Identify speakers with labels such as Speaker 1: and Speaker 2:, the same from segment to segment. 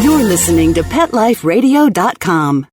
Speaker 1: You're listening to PetLifeRadio.com.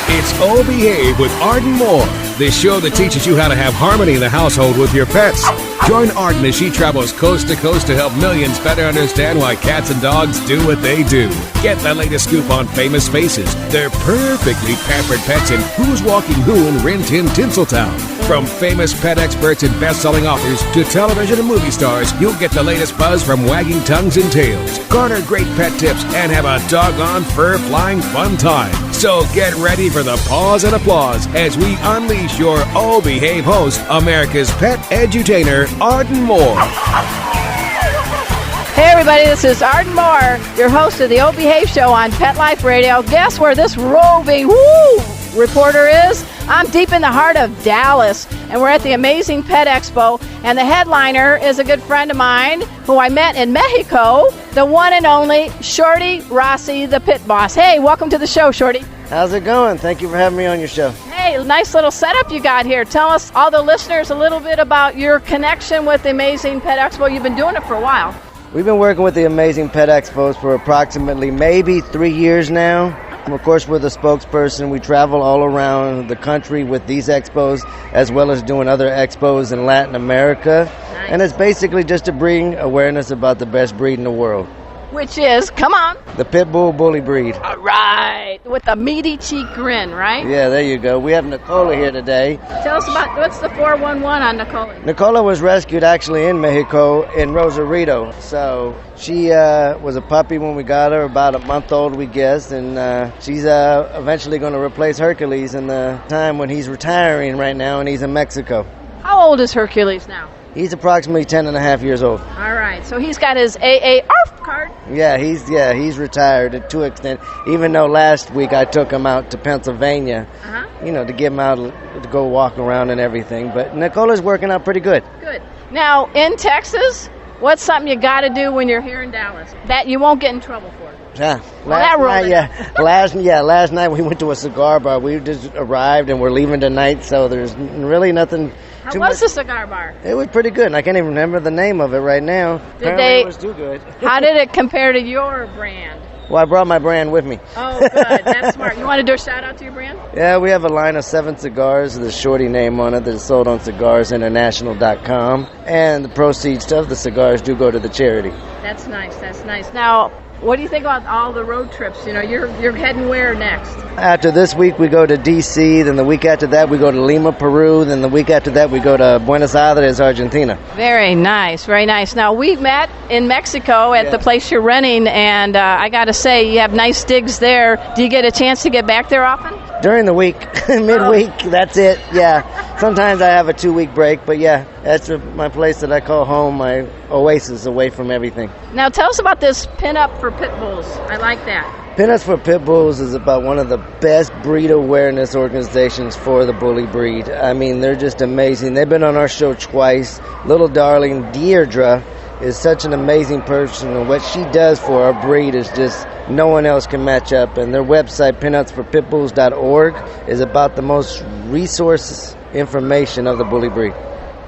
Speaker 2: It's Oh Behave with Arden Moore, the show that teaches you how to have harmony in the household with your pets. Join Arden as she travels coast to coast to help millions better understand why cats and dogs do what they do. Get the latest scoop on famous faces, their perfectly pampered pets, and who's walking who in Rin Tin Tinseltown. From famous pet experts and best-selling authors to television and movie stars, you'll get the latest buzz from wagging tongues and tails. Garner great pet tips and have a doggone fur-flying fun time. So get ready for the pause and applause as we unleash your Oh Behave host, America's pet edutainer, Arden Moore.
Speaker 3: Hey everybody, this is Arden Moore, your host of the Oh Behave Show on Pet Life Radio. Guess where this roving reporter is? I'm deep in the heart of Dallas, and we're at the Amazing Pet Expo, and the headliner is a good friend of mine who I met in Mexico, the one and only Shorty Rossi, the pit boss. Hey, welcome to the show, Shorty.
Speaker 4: How's it going? Thank you for having me on your show.
Speaker 3: Hey, nice little setup you got here. Tell us, all the listeners, a little bit about your connection with the Amazing Pet Expo. You've been doing it for a while.
Speaker 4: We've been working with the Amazing Pet Expos for approximately maybe 3 years now. Of course, we're the spokesperson. We travel all around the country with these expos, as well as doing other expos in Latin America.
Speaker 3: Nice.
Speaker 4: And it's basically just to bring awareness about the best breed in the world.
Speaker 3: Which is, come on.
Speaker 4: The Pit Bull Bully breed.
Speaker 3: All right. With the meaty cheek grin, right?
Speaker 4: Yeah, there you go. We have Nicola here today.
Speaker 3: Tell us about, what's the 411 on Nicola?
Speaker 4: Nicola was rescued actually in Mexico, in Rosarito. So she was a puppy when we got her, about a month old, we guessed. And she's eventually going to replace Hercules in the time when he's retiring right now, and he's in Mexico.
Speaker 3: How old is Hercules now?
Speaker 4: He's approximately 10 and a half years old.
Speaker 3: All right. So he's got his AARF card.
Speaker 4: Yeah, he's retired to an extent. Even though last week I took him out to Pennsylvania, to get him out to go walk around and everything. But Nicola's working out pretty good.
Speaker 3: Good. Now, in Texas, what's something you got to do when you're here in Dallas that you won't get in trouble for?
Speaker 4: Yeah.
Speaker 3: Last
Speaker 4: night we went to a cigar bar. We just arrived and we're leaving tonight, so there's really nothing.
Speaker 3: How was the cigar bar?
Speaker 4: It was pretty good, and I can't even remember the name of it right now. Apparently it was too good.
Speaker 3: How did it compare to your brand?
Speaker 4: Well, I brought my brand with me.
Speaker 3: Oh, good. That's smart. You want to do a shout-out to your brand?
Speaker 4: Yeah, we have a line of 7 cigars with a Shorty name on it that is sold on cigarsinternational.com, and the proceeds of the cigars do go to the charity.
Speaker 3: That's nice. That's nice. Now, what do you think about all the road trips? You know, you're heading where next?
Speaker 4: After this week, we go to D.C., then the week after that, we go to Lima, Peru, then the week after that, we go to Buenos Aires, Argentina.
Speaker 3: Very nice, very nice. Now, we met in Mexico at the place you're renting, and I got to say, you have nice digs there. Do you get a chance to get back there often?
Speaker 4: During the week, midweek, that's it, yeah. Sometimes I have a 2-week break, but yeah, that's my place that I call home, my oasis away from everything.
Speaker 3: Now tell us about this Pin-Up for Pit Bulls. I like that.
Speaker 4: Pin-Ups for Pit Bulls is about one of the best breed awareness organizations for the bully breed. I mean, they're just amazing. They've been on our show twice. Little darling Deirdre is such an amazing person, and what she does for our breed is just no one else can match up. And their website, pinupsforpitbulls.org, is about the most resources information of the bully breed.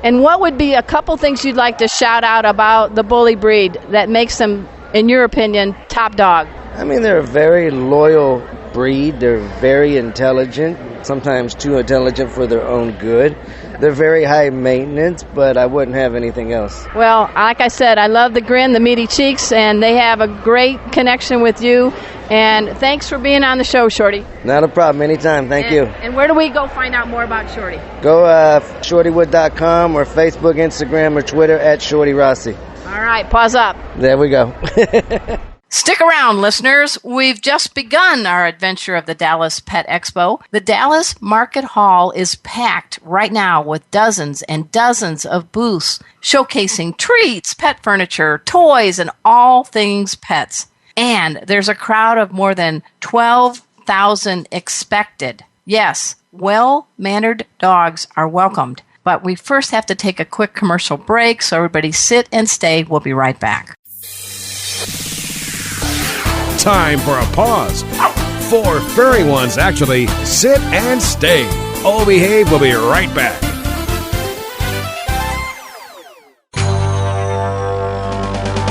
Speaker 3: And what would be a couple things you'd like to shout out about the bully breed that makes them, in your opinion, top dog?
Speaker 4: I mean, they're a very loyal breed. They're very intelligent, sometimes too intelligent for their own good. They're very high maintenance, but I wouldn't have anything else.
Speaker 3: Well, like I said, I love the grin, the meaty cheeks, and they have a great connection with you. And thanks for being on the show, Shorty.
Speaker 4: Not a problem. Anytime. Thank you.
Speaker 3: And where do we go find out more about Shorty?
Speaker 4: Go shortywood.com or Facebook, Instagram, or Twitter at Shorty Rossi.
Speaker 3: All right. Pause up.
Speaker 4: There we go.
Speaker 3: Stick around, listeners. We've just begun our adventure of the Dallas Pet Expo. The Dallas Market Hall is packed right now with dozens and dozens of booths showcasing treats, pet furniture, toys, and all things pets. And there's a crowd of more than 12,000 expected. Yes, well-mannered dogs are welcomed. But we first have to take a quick commercial break, so everybody sit and stay. We'll be right back.
Speaker 2: Time for a pause. 4 furry ones, actually. Sit and stay. Oh Behave will be right back.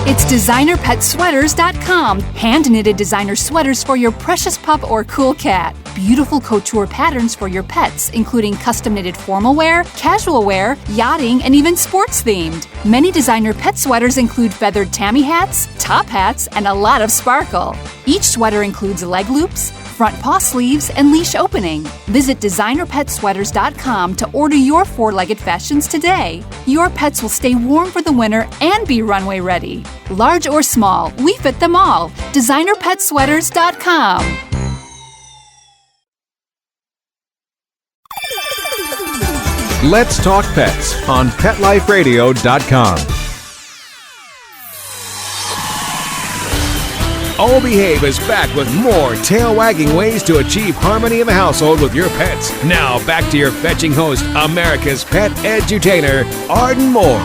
Speaker 5: It's designerpetsweaters.com. Hand-knitted designer sweaters for your precious pup or cool cat. Beautiful couture patterns for your pets, including custom-knitted formal wear, casual wear, yachting, and even sports-themed. Many designer pet sweaters include feathered tammy hats, top hats, and a lot of sparkle. Each sweater includes leg loops, front paw sleeves, and leash opening. Visit designerpetsweaters.com to order your four-legged fashions today. Your pets will stay warm for the winter and be runway ready. Large or small, we fit them all. designerpetsweaters.com.
Speaker 2: Let's Talk Pets on PetLifeRadio.com. All Behave is back with more tail-wagging ways to achieve harmony in the household with your pets. Now, back to your fetching host, America's pet edutainer, Arden Moore.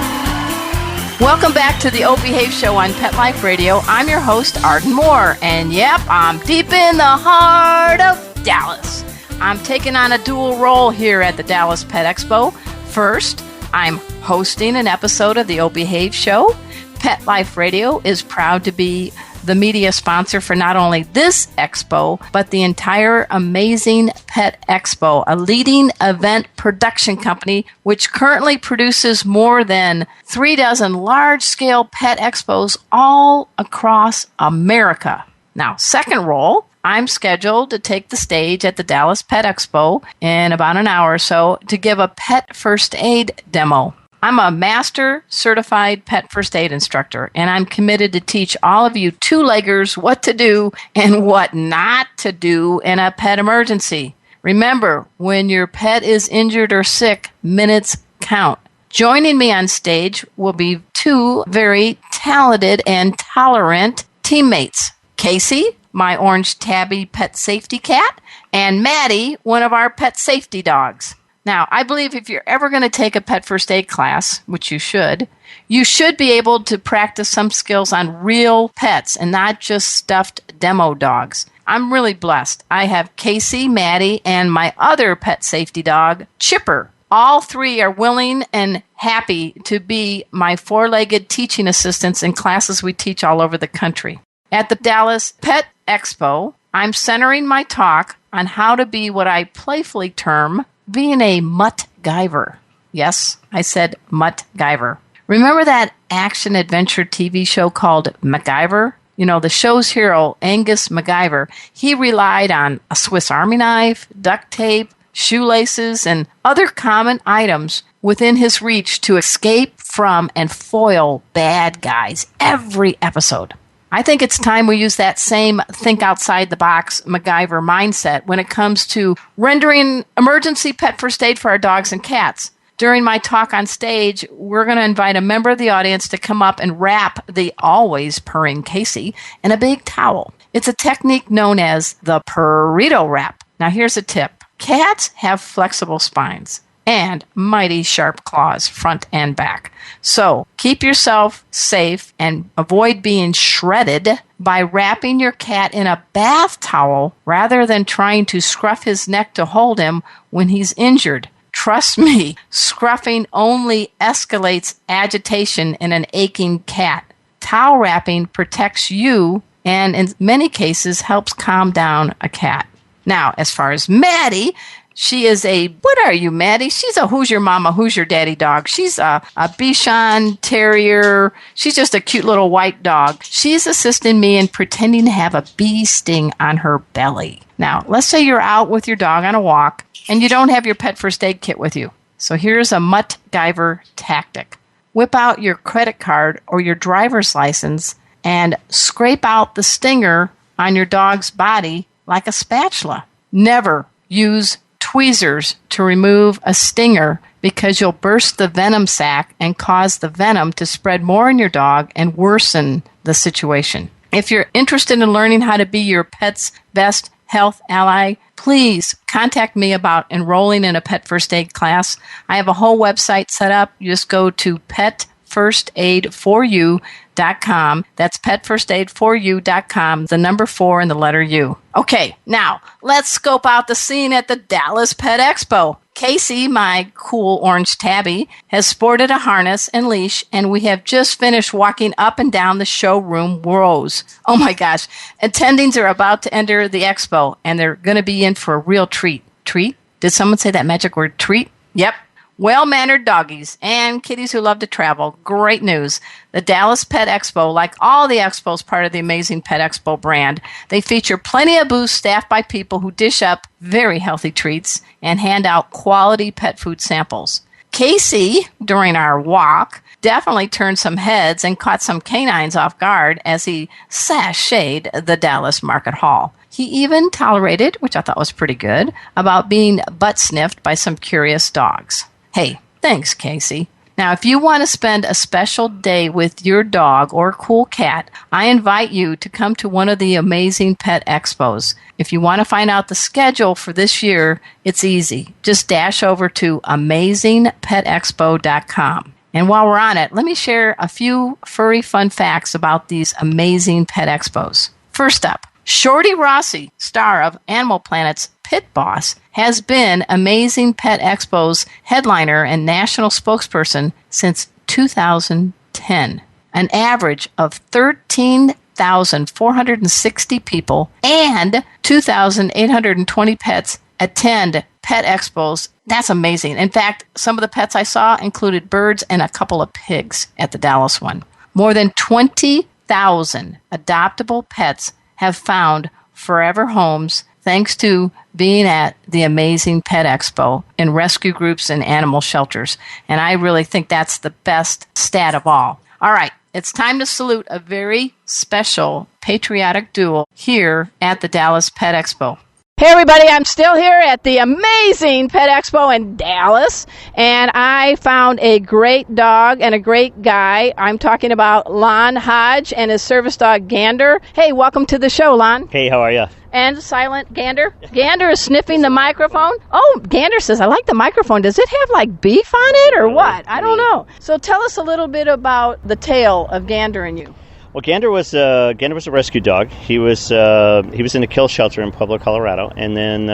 Speaker 3: Welcome back to the O Behave Show on Pet Life Radio. I'm your host, Arden Moore, and yep, I'm deep in the heart of Dallas. I'm taking on a dual role here at the Dallas Pet Expo. First, I'm hosting an episode of the O Behave Show. Pet Life Radio is proud to be the media sponsor for not only this expo, but the entire Amazing Pet Expo, a leading event production company which currently produces more than 36 large-scale pet expos all across America. Now, second role, I'm scheduled to take the stage at the Dallas Pet Expo in about an hour or so to give a pet first aid demo. I'm a master certified pet first aid instructor, and I'm committed to teach all of you two-leggers what to do and what not to do in a pet emergency. Remember, when your pet is injured or sick, minutes count. Joining me on stage will be two very talented and tolerant teammates. Casey, my orange tabby pet safety cat, and Maddie, one of our pet safety dogs. Now, I believe if you're ever going to take a pet first aid class, which you should be able to practice some skills on real pets and not just stuffed demo dogs. I'm really blessed. I have Casey, Maddie, and my other pet safety dog, Chipper. All three are willing and happy to be my four-legged teaching assistants in classes we teach all over the country. At the Dallas Pet Expo, I'm centering my talk on how to be what I playfully term being a mutt-giver. Yes, I said mutt-giver. Remember that action-adventure TV show called MacGyver? You know, the show's hero, Angus MacGyver, he relied on a Swiss Army knife, duct tape, shoelaces, and other common items within his reach to escape from and foil bad guys every episode. I think it's time we use that same think-outside-the-box MacGyver mindset when it comes to rendering emergency pet first aid for our dogs and cats. During my talk on stage, we're going to invite a member of the audience to come up and wrap the always purring Casey in a big towel. It's a technique known as the burrito wrap. Now, here's a tip. Cats have flexible spines and mighty sharp claws, front and back. So keep yourself safe and avoid being shredded by wrapping your cat in a bath towel rather than trying to scruff his neck to hold him when he's injured. Trust me, scruffing only escalates agitation in an aching cat. Towel wrapping protects you and in many cases helps calm down a cat. Now, as far as Maddie, she is what are you, Maddie? She's a who's your mama, who's your daddy dog. She's a Bichon Terrier. She's just a cute little white dog. She's assisting me in pretending to have a bee sting on her belly. Now, let's say you're out with your dog on a walk and you don't have your pet first aid kit with you. So here's a mutt-giver tactic. Whip out your credit card or your driver's license and scrape out the stinger on your dog's body like a spatula. Never use tweezers to remove a stinger because you'll burst the venom sac and cause the venom to spread more in your dog and worsen the situation. If you're interested in learning how to be your pet's best health ally, please contact me about enrolling in a pet first aid class. I have a whole website set up. You just go to petfirstaid4u.com. That's petfirstaid4u.com, the number 4 and the letter U. Okay, now let's scope out the scene at the Dallas Pet Expo. Casey, my cool orange tabby, has sported a harness and leash, and we have just finished walking up and down the showroom rows. Oh my gosh. Attendings are about to enter the expo, and they're going to be in for a real treat. Treat? Did someone say that magic word, treat? Yep. Well-mannered doggies and kitties who love to travel. Great news. The Dallas Pet Expo, like all the expos part of the Amazing Pet Expo brand, they feature plenty of booths staffed by people who dish up very healthy treats and hand out quality pet food samples. Casey, during our walk, definitely turned some heads and caught some canines off guard as he sashayed the Dallas Market Hall. He even tolerated, which I thought was pretty good, about being butt sniffed by some curious dogs. Hey, thanks, Casey. Now, if you want to spend a special day with your dog or cool cat, I invite you to come to one of the Amazing Pet Expos. If you want to find out the schedule for this year, it's easy. Just dash over to amazingpetexpo.com. And while we're on it, let me share a few furry fun facts about these amazing pet expos. First up, Shorty Rossi, star of Animal Planet's Pit Boss, has been Amazing Pet Expo's headliner and national spokesperson since 2010. An average of 13,460 people and 2,820 pets attend pet expos. That's amazing. In fact, some of the pets I saw included birds and a couple of pigs at the Dallas one. More than 20,000 adoptable pets have found forever homes thanks to being at the Amazing Pet Expo in rescue groups and animal shelters. And I really think that's the best stat of all. All right, it's time to salute a very special patriotic duo here at the Dallas Pet Expo.
Speaker 6: Hey everybody, I'm still here at the Amazing Pet Expo in Dallas, and I found a great dog and a great guy. I'm talking about Lon Hodge and his service dog Gander. Hey, welcome to the show, Lon.
Speaker 7: Hey, how are you?
Speaker 6: And silent Gander. Gander is sniffing the microphone. Oh, Gander says, I like the microphone. Does it have like beef on it or what? I don't know. So tell us a little bit about the tale of Gander and you.
Speaker 7: Well, Gander was a rescue dog. He was in a kill shelter in Pueblo, Colorado, and then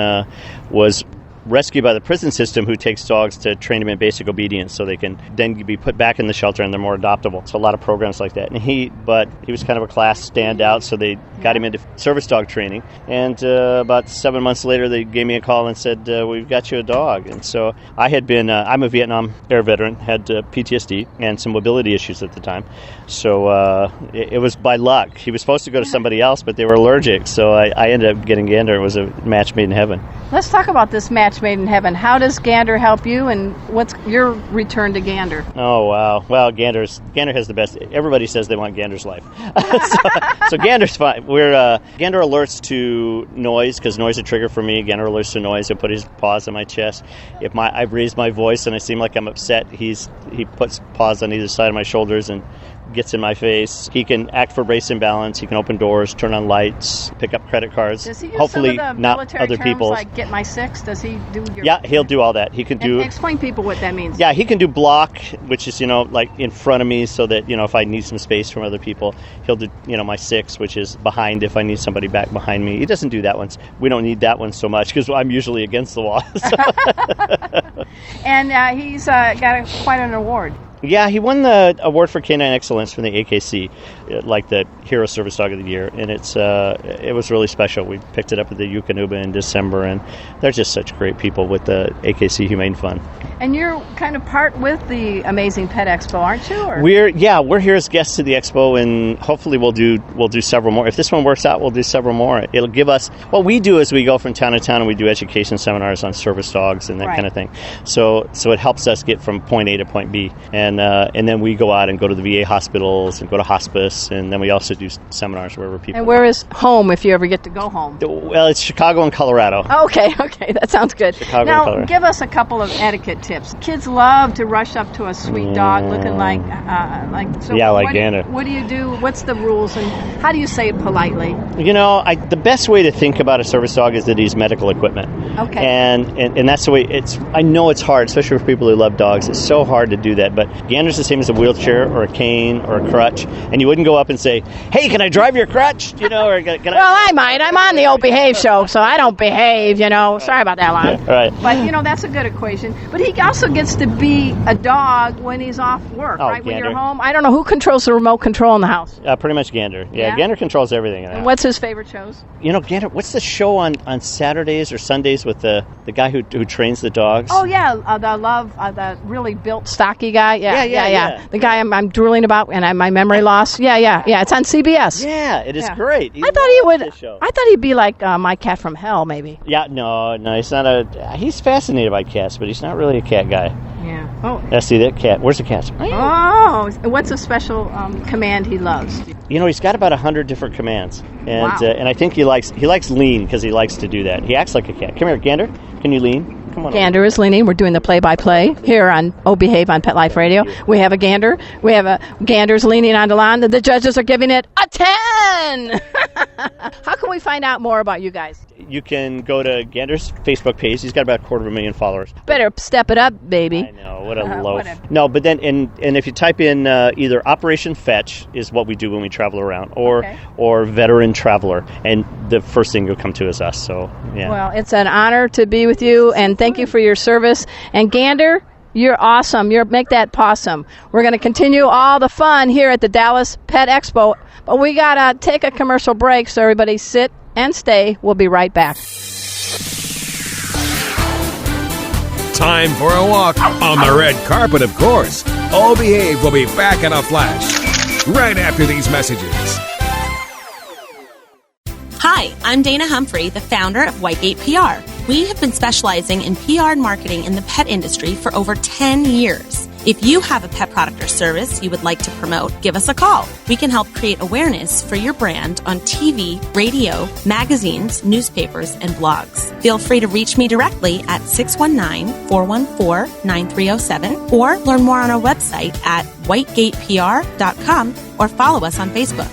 Speaker 7: was rescued by the prison system, who takes dogs to train them in basic obedience so they can then be put back in the shelter and they're more adoptable. So a lot of programs like that. But he was kind of a class standout, so they got him into service dog training. And about 7 months later, they gave me a call and said, we've got you a dog. And so I had been, I'm a Vietnam Air veteran, had PTSD and some mobility issues at the time. So it was by luck. He was supposed to go to somebody else, but they were allergic. So I ended up getting Gander. It was a match made in heaven.
Speaker 6: Let's talk about this match made in heaven. How does Gander help you, and what's your return to Gander?
Speaker 7: Oh, wow. Well, Gander has the best. Everybody says they want Gander's life. so Gander's fine. Gander alerts to noise, because noise is a trigger for me. Gander alerts to noise. He'll put his paws on my chest. If I've raised my voice and I seem like I'm upset, he puts paws on either side of my shoulders and gets in my face. He can act for race and balance. He can open doors, turn on lights, pick up credit cards.
Speaker 6: Does he use
Speaker 7: hopefully
Speaker 6: some of the
Speaker 7: not other people's.
Speaker 6: Like get my six? Does he do your?
Speaker 7: Yeah, he'll do all that. He can do.
Speaker 6: And explain people what that means.
Speaker 7: Yeah, he can do block, which is like in front of me, so that if I need some space from other people, he'll do my six, which is behind if I need somebody back behind me. He doesn't do that one. We don't need that one so much because I'm usually against the wall.
Speaker 6: And he's got quite an award.
Speaker 7: Yeah, he won the award for Canine Excellence from the AKC, like the Hero Service Dog of the Year, and it was really special. We picked it up at the Yukonuba in December, and they're just such great people with the AKC Humane Fund.
Speaker 6: And you're kind of part with the Amazing Pet Expo, aren't you? Or?
Speaker 7: We're here as guests to the expo, and hopefully we'll do several more. If this one works out, we'll do several more. It'll give us what we do is we go from town to town and we do education seminars on service dogs and that kind of thing. So it helps us get from point A to point B. And then we go out and go to the VA hospitals and go to hospice, and then we also do seminars wherever people.
Speaker 6: And where is home if you ever get to go home?
Speaker 7: Well, it's Chicago and Colorado.
Speaker 6: Okay, that sounds good.
Speaker 7: Chicago
Speaker 6: now,
Speaker 7: and Colorado.
Speaker 6: Give us a couple of etiquette tips? Kids love to rush up to a sweet dog looking like. So
Speaker 7: yeah, like Gander.
Speaker 6: What do you do? What's the rules, and how do you say it politely?
Speaker 7: The best way to think about a service dog is that he's medical equipment.
Speaker 6: Okay.
Speaker 7: And that's the way it's. I know it's hard, especially for people who love dogs. It's so hard to do that. But Gander's the same as a wheelchair or a cane or a crutch, and you wouldn't go up and say, "Hey, can I drive your crutch?" Or can
Speaker 6: I might. I'm on the Old Behave show, so I don't behave. Sorry about that, Lon.
Speaker 7: Right.
Speaker 6: But that's a good equation. But he also gets to be a dog when he's off work, right?
Speaker 7: Gander.
Speaker 6: When you're home. I don't know who controls the remote control in the house.
Speaker 7: Pretty much Gander. Yeah, Gander controls everything in the house.
Speaker 6: And what's his favorite shows?
Speaker 7: Gander. What's the show on Saturdays or Sundays with the guy who trains the dogs?
Speaker 6: Oh yeah, the really built, stocky guy. Yeah. The guy I'm drooling about, and my memory loss. Yeah. It's on CBS.
Speaker 7: Yeah, it is great.
Speaker 6: I thought he'd be like My Cat from Hell, maybe.
Speaker 7: Yeah, no, he's not he's fascinated by cats, but he's not really a cat guy.
Speaker 6: Yeah. Oh.
Speaker 7: See that cat? Where's the cat?
Speaker 6: Oh, what's a special command he loves?
Speaker 7: He's got about 100 different commands, and
Speaker 6: wow.
Speaker 7: And I think he likes lean because he likes to do that. He acts like a cat. Come here, Gander. Can you lean? Come on.
Speaker 6: Gander is leaning. We're doing the play-by-play here on Oh Behave on Pet Life Radio. We have a Gander. We have a Gander's leaning on the lawn. The judges are giving it a 10. How can we find out more about you guys?
Speaker 7: You can go to Gander's Facebook page. He's got about 250,000 followers.
Speaker 6: Better step it up, baby.
Speaker 7: I know, what a loaf. No, but then, and if you type in either Operation Fetch is what we do when we travel around, or Veteran Traveler, and the first thing you'll come to is us. So, yeah.
Speaker 6: Well, it's an honor to be with you, and thank you for your service. And Gander, you're awesome. Make that possum. We're going to continue all the fun here at the Dallas Pet Expo, but we got to take a commercial break, so everybody sit and stay. We'll be right back.
Speaker 2: Time for a walk on the red carpet, of course. Oh Behave will be back in a flash right after these messages.
Speaker 8: Hi, I'm Dana Humphrey, the founder of Whitegate PR. We have been specializing in PR and marketing in the pet industry for over 10 years. If you have a pet product or service you would like to promote, give us a call. We can help create awareness for your brand on TV, radio, magazines, newspapers, and blogs. Feel free to reach me directly at 619-414-9307 or learn more on our website at whitegatepr.com or follow us on Facebook.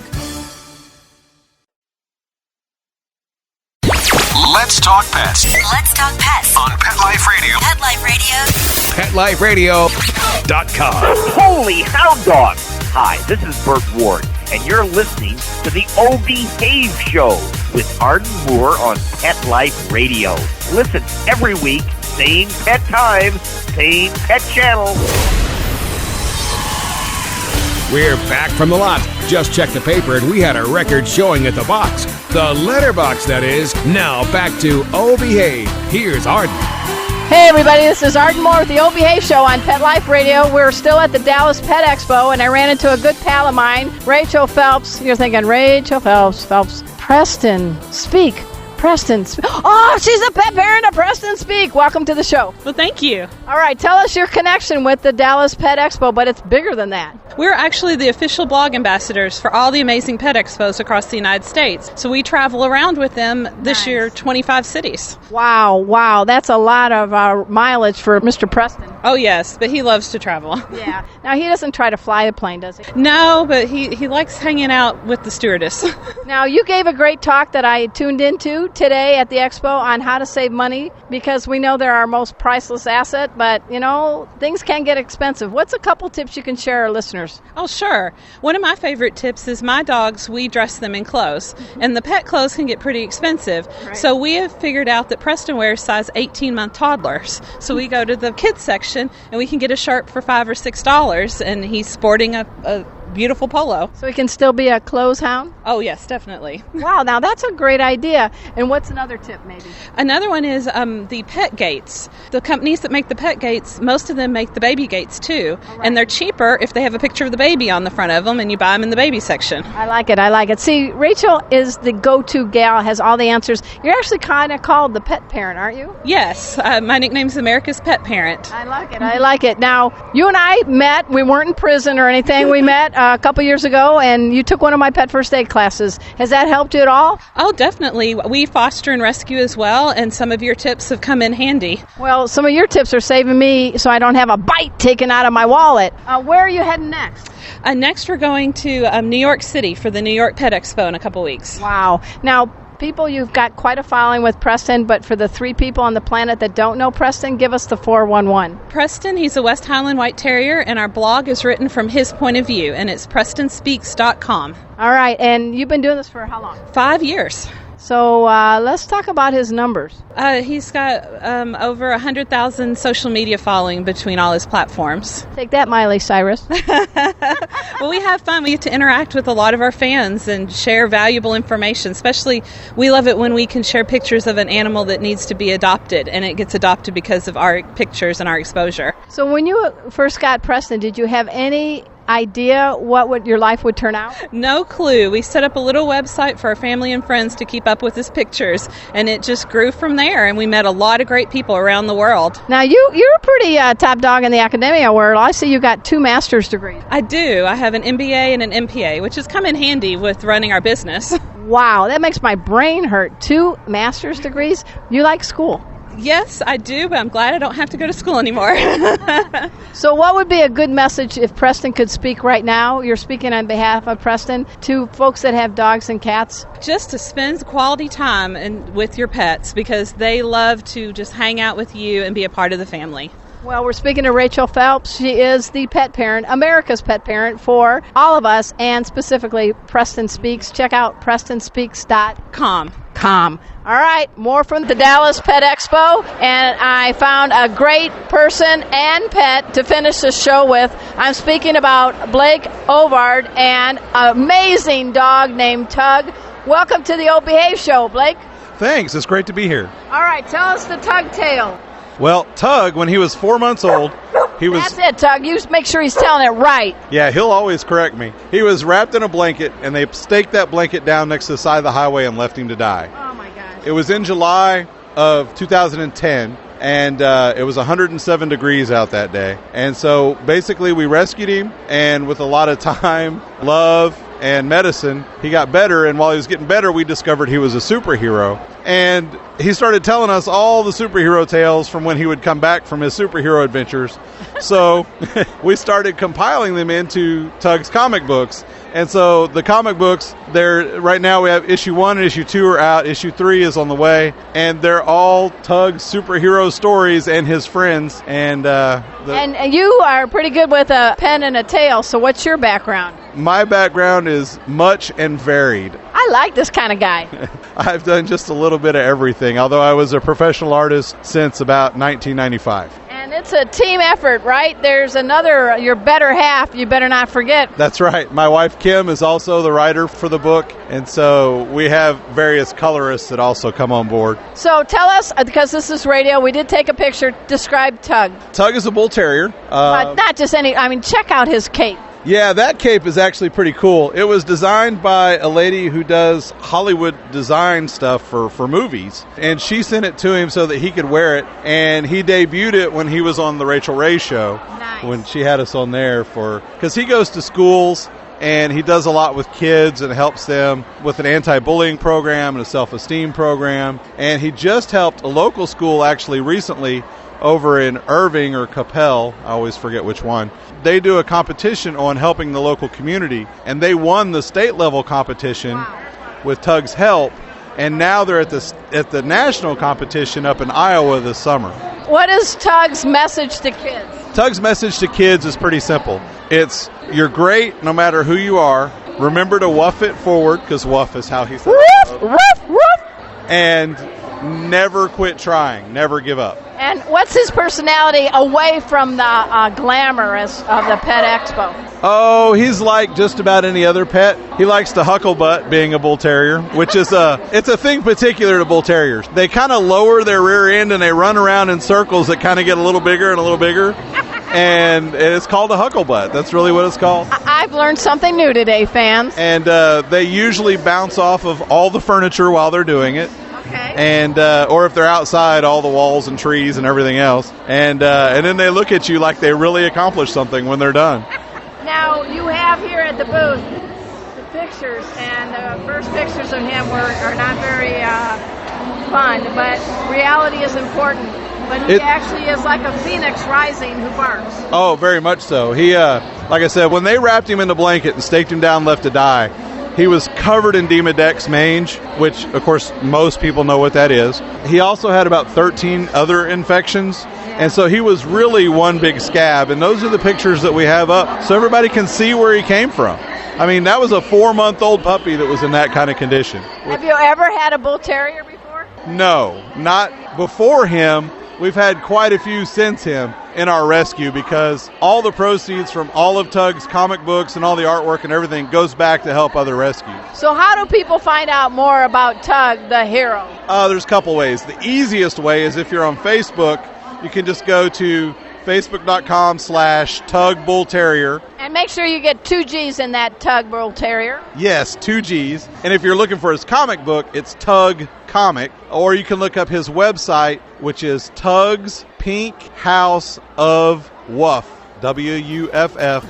Speaker 2: Let's talk pets.
Speaker 9: Let's talk pets
Speaker 2: On Pet Life Radio.
Speaker 9: Pet Life Radio.
Speaker 2: PetLifeRadio.com.
Speaker 10: Holy hound dogs! Hi, this is Bert Ward, and you're listening to the O Behave Show with Arden Moore on Pet Life Radio. Listen every week, same pet time, same pet channel.
Speaker 2: We're back from the lot. Just checked the paper and we had a record showing at the box. The letterbox, that is. Now back to Oh Behave. Here's Arden.
Speaker 6: Hey everybody, this is Arden Moore with the O Behave Show on Pet Life Radio. We're still at the Dallas Pet Expo, and I ran into a good pal of mine, Rachel Phelps. You're thinking, Rachel Phelps. Preston, speak. Preston. Oh, she's a pet parent of Preston Speak. Welcome to the show.
Speaker 11: Well, thank you.
Speaker 6: All right, tell us your connection with the Dallas Pet Expo, but it's bigger than that.
Speaker 11: We're actually the official blog ambassadors for all the amazing pet expos across the United States. So we travel around with them this year, 25 cities.
Speaker 6: Wow. That's a lot of mileage for Mr. Preston.
Speaker 11: Oh, yes, but he loves to travel.
Speaker 6: Yeah. Now, he doesn't try to fly the plane, does he?
Speaker 11: No, but he likes hanging out with the stewardess.
Speaker 6: Now, you gave a great talk that I tuned into today at the expo on how to save money, because we know they're our most priceless asset, but, things can get expensive. What's a couple tips you can share our listeners?
Speaker 11: Oh, sure. One of my favorite tips is my dogs, we dress them in clothes, and the pet clothes can get pretty expensive. Right. So we have figured out that Preston wears size 18-month toddlers. So we go to the kids section, and we can get a shirt for $5 or $6, and he's sporting a beautiful polo.
Speaker 6: So he can still be a clothes hound?
Speaker 11: Oh, yes, definitely.
Speaker 6: Wow, now that's a great idea. And what's another tip, maybe?
Speaker 11: Another one is the pet gates. The companies that make the pet gates, most of them make the baby gates, too. Right. And they're cheaper if they have a picture of the baby on the front of them, and you buy them in the baby section.
Speaker 6: I like it. See, Rachel is the go-to gal, has all the answers. You're actually kind of called the pet parent, aren't you?
Speaker 11: Yes. My nickname's America's Pet Parent.
Speaker 6: I like it. Now, you and I met. We weren't in prison or anything. We met a couple years ago, and you took one of my pet first aid classes. Has that helped you at all?
Speaker 11: Oh, definitely. We foster and rescue as well, and some of your tips have come in handy.
Speaker 6: Well, some of your tips are saving me so I don't have a bite taken out of my wallet. Where are you heading next?
Speaker 11: Next, we're going to New York City for the New York Pet Expo in a couple weeks.
Speaker 6: Wow. Now, people, you've got quite a following with Preston, but for the 3 people on the planet that don't know Preston, give us the 411.
Speaker 11: Preston, he's a West Highland White Terrier, and our blog is written from his point of view, and it's prestonspeaks.com.
Speaker 6: All right, and you've been doing this for how long?
Speaker 11: 5 years.
Speaker 6: So let's talk about his numbers.
Speaker 11: He's got over 100,000 social media following between all his platforms.
Speaker 6: Take that, Miley Cyrus.
Speaker 11: Well, we have fun. We get to interact with a lot of our fans and share valuable information. Especially, we love it when we can share pictures of an animal that needs to be adopted, and it gets adopted because of our pictures and our exposure.
Speaker 6: So when you first got Preston, did you have any idea what your life would turn out?
Speaker 11: No clue. We set up a little website for our family and friends to keep up with his pictures, and it just grew from there, and we met a lot of great people around the world.
Speaker 6: Now, you're a pretty top dog in the academia world. I see you got 2 master's degrees.
Speaker 11: I do. I have an MBA and an MPA, which has come in handy with running our business.
Speaker 6: Wow, that makes my brain hurt. 2 master's degrees? You like school?
Speaker 11: Yes, I do, but I'm glad I don't have to go to school anymore.
Speaker 6: So what would be a good message if Preston could speak right now? You're speaking on behalf of Preston to folks that have dogs and cats.
Speaker 11: Just to spend quality time with your pets, because they love to just hang out with you and be a part of the family.
Speaker 6: Well, we're speaking to Rachel Phelps. She is the pet parent, America's pet parent for all of us, and specifically Preston Speaks. Check out prestonspeaks.com. All right, more from the Dallas Pet Expo, and I found a great person and pet to finish the show with. I'm speaking about Blake Ovard and an amazing dog named Tug. Welcome to the Old Behave Show, Blake.
Speaker 12: Thanks, it's great to be here.
Speaker 6: All right, tell us the Tug tale.
Speaker 12: Well, Tug, when he was 4 months old, he was...
Speaker 6: That's it, Tug. You make sure he's telling it right.
Speaker 12: Yeah, he'll always correct me. He was wrapped in a blanket, and they staked that blanket down next to the side of the highway and left him to die.
Speaker 6: Oh, my gosh.
Speaker 12: It was in July of 2010, and it was 107 degrees out that day. And so basically we rescued him, and with a lot of time, love, and medicine, he got better, and while he was getting better, we discovered he was a superhero. And he started telling us all the superhero tales from when he would come back from his superhero adventures. So we started compiling them into Tug's comic books. And so the comic books, right now we have issue 1 and issue 2 are out. Issue 3 is on the way. And they're all Tug's superhero stories and his friends. And
Speaker 6: you are pretty good with a pen and a tail, so what's your background?
Speaker 12: My background is much and varied.
Speaker 6: I like this kind of guy.
Speaker 12: I've done just a little bit of everything, although I was a professional artist since about 1995.
Speaker 6: And it's a team effort, right? There's your better half you better not forget.
Speaker 12: That's right. My wife, Kim, is also the writer for the book, and so we have various colorists that also come on board.
Speaker 6: So tell us, because this is radio, we did take a picture. Describe Tug.
Speaker 12: Tug is a bull terrier.
Speaker 6: Not just any, check out his cape.
Speaker 12: Yeah, that cape is actually pretty cool. It was designed by a lady who does Hollywood design stuff for movies, and she sent it to him so that he could wear it, and he debuted it when he was on the Rachel Ray show.
Speaker 6: Nice.
Speaker 12: When she had us on there because he goes to schools and he does a lot with kids and helps them with an anti-bullying program and a self-esteem program, and he just helped a local school actually recently over in Irving or Capel, I always forget which one. They do a competition on helping the local community, and they won the state level competition with Tug's help, and now they're at the national competition up in Iowa this summer.
Speaker 6: What is Tug's message to kids?
Speaker 12: Tug's message to kids is pretty simple. It's, you're great no matter who you are. Remember to woof it forward, because woof is how he says it.
Speaker 6: Woof, woof, woof.
Speaker 12: And never quit trying. Never give up.
Speaker 6: And what's his personality away from the glamorous of the Pet Expo?
Speaker 12: Oh, he's like just about any other pet. He likes to huckle butt, being a bull terrier, which is it's a thing particular to bull terriers. They kind of lower their rear end and they run around in circles that kind of get a little bigger and a little bigger. And it's called a huckle butt. That's really what it's called.
Speaker 6: I've learned something new today, fans.
Speaker 12: And they usually bounce off of all the furniture while they're doing it.
Speaker 6: Okay.
Speaker 12: And or if they're outside, all the walls and trees and everything else. And then they look at you like they really accomplished something when they're done.
Speaker 6: Now, you have here at the booth the pictures, and the first pictures of him are not very fun, but reality is important. But he actually is like a phoenix rising who barks.
Speaker 12: Oh, very much so. He, like I said, when they wrapped him in the blanket and staked him down left to die, he was covered in Demodex mange, which, of course, most people know what that is. He also had about 13 other infections, and so he was really one big scab, and those are the pictures that we have up so everybody can see where he came from. I mean, that was a 4-month-old puppy that was in that kind of condition.
Speaker 6: Have you ever had a bull terrier before?
Speaker 12: No, not before him. We've had quite a few since him in our rescue because all the proceeds from all of Tug's comic books and all the artwork and everything goes back to help other rescues.
Speaker 6: So how do people find out more about Tug, the hero?
Speaker 12: There's a couple ways. The easiest way is if you're on Facebook, you can just go to facebook.com/Tug Bull Terrier.
Speaker 6: And make sure you get 2 G's in that Tug Bull Terrier.
Speaker 12: Yes, 2 G's. And if you're looking for his comic book, it's Tug Comic. Or you can look up his website, which is Tug's Pink House of Wuff, WUFF.org.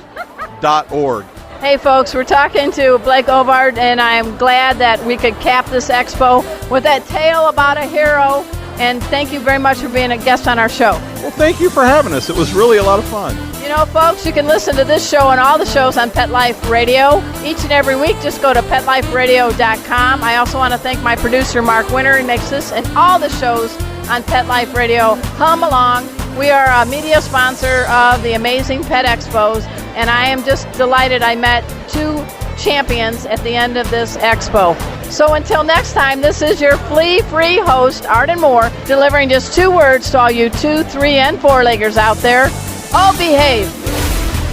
Speaker 6: Hey folks, we're talking to Blake Ovard, and I am glad that we could cap this expo with that tale about a hero. And thank you very much for being a guest on our show.
Speaker 12: Well, thank you for having us. It was really a lot of fun.
Speaker 6: You know, folks, you can listen to this show and all the shows on Pet Life Radio. Each and every week, just go to PetLifeRadio.com. I also want to thank my producer, Mark Winter. He makes this and all the shows on Pet Life Radio hum along. We are a media sponsor of the amazing Pet Expos, and I am just delighted I met 2 champions at the end of this expo. So until next time, this is your flea-free host, Arden Moore, delivering just 2 words to all you 2, 3, and 4-leggers out there. All behave.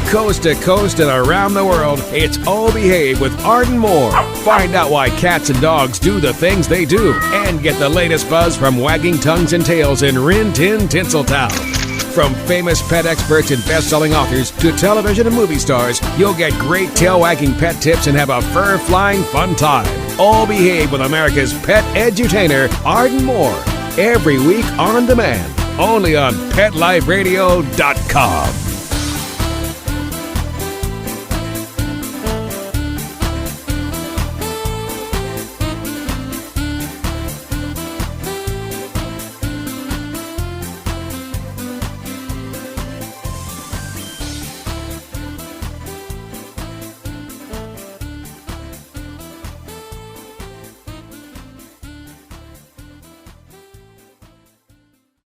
Speaker 2: Coast to coast and around the world, it's All Behave with Arden Moore. Find out why cats and dogs do the things they do and get the latest buzz from wagging tongues and tails in Rin Tin Tinseltown. From famous pet experts and best-selling authors to television and movie stars, you'll get great tail-wagging pet tips and have a fur-flying fun time. All Behave with America's pet edutainer, Arden Moore. Every week on demand, only on PetLifeRadio.com.